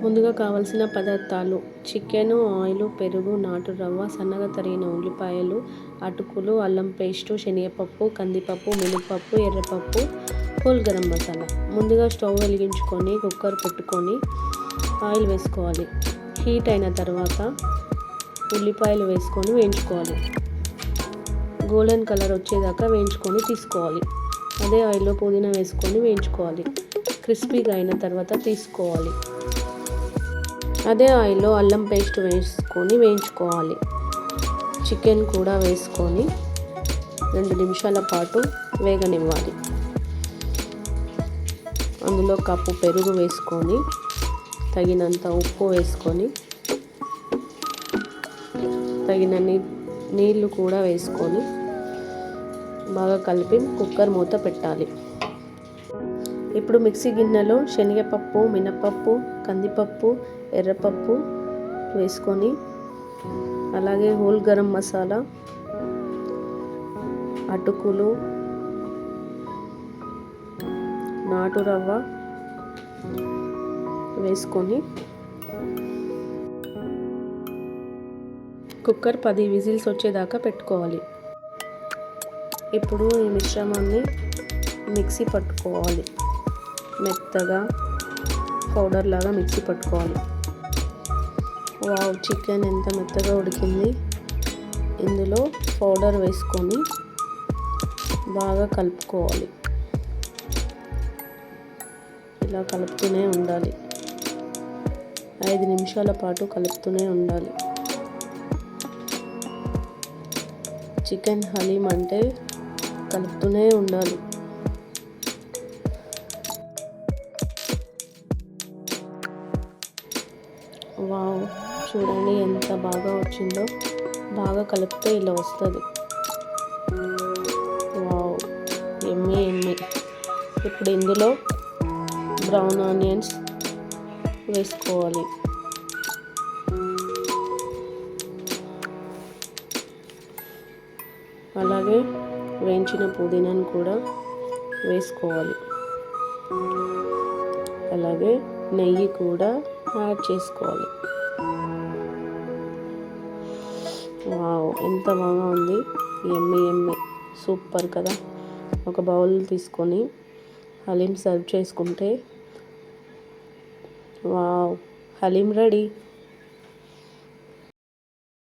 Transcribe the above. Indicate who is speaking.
Speaker 1: ముందుగా కావలసిన పదార్థాలు: చికెన్, ఆయిల్, పెరుగు, నాటు రవ్వ, సన్నగా తరిగిన ఉల్లిపాయలు, అటుకులు, అల్లం పేస్టు, శనగపప్పు, కందిపప్పు, మినపప్పు, ఎర్రపప్పు, హోల్ గరం మసాలా. ముందుగా స్టవ్ వెలిగించుకొని కుక్కర్ పెట్టుకొని ఆయిల్ వేసుకోవాలి. హీట్ అయిన తర్వాత ఉల్లిపాయలు వేసుకొని వేయించుకోవాలి. గోల్డెన్ కలర్ వచ్చేదాకా వేయించుకొని తీసుకోవాలి. అదే ఆయిల్లో పుదీనా వేసుకొని వేయించుకోవాలి. క్రిస్పీగా అయిన తర్వాత తీసుకోవాలి. అదే ఆయిల్లో అల్లం పేస్ట్ వేసుకొని వేయించుకోవాలి. చికెన్ కూడా వేసుకొని 2 నిమిషాల పాటు వేగనివ్వాలి. అందులో కప్పు పెరుగు వేసుకొని తగినంత ఉప్పు వేసుకొని తగినన్ని నీళ్లు కూడా వేసుకొని బాగా కలిపి కుక్కర్ మూత పెట్టాలి. ఇప్పుడు మిక్సీ గిన్నెలో శనగపప్పు, మినపప్పు, కందిపప్పు, ఎర్రపప్పు వేసుకొని అలాగే హోల్ గరం మసాలా, అటుకులు, నాటు రవ్వ వేసుకొని కుక్కర్ 10 విజిల్స్ వచ్చేదాకా పెట్టుకోవాలి. ఇప్పుడు ఈ మిశ్రమాన్ని మిక్సీ పట్టుకోవాలి. మెత్తగా పౌడర్ లాగా మిక్సీ పట్టుకోవాలి. వావ్, చికెన్ ఎంత మెత్తగా ఉడికింది. ఇందులో పౌడర్ వేసుకొని బాగా కలుపుకోవాలి. ఇలా కలుపుతూనే ఉండాలి. 5 నిమిషాల పాటు కలుపుతూనే ఉండాలి. చికెన్ హలీం అంటే కలుపుతూనే ఉండాలి. వావ్, చూడండి ఎంత బాగా వచ్చిందో. బాగా కలిపితే ఇలా వస్తుంది. వావ్, యమ్మీ యమ్మీ. ఇప్పుడు ఇందులో బ్రౌన్ ఆనియన్స్ వేసుకోవాలి. అలాగే వేయించిన పుదీనాను కూడా వేసుకోవాలి. అలాగే నెయ్యి కూడా యాడ్ చేసుకోవాలి. వావ్, ఎంత బాగా ఉంది. యమ్మీ యమ్మీ, సూపర్ కదా. ఒక బౌల్ తీసుకొని హలీం సర్వ్ చేసుకుంటే వావ్, హలీం రెడీ.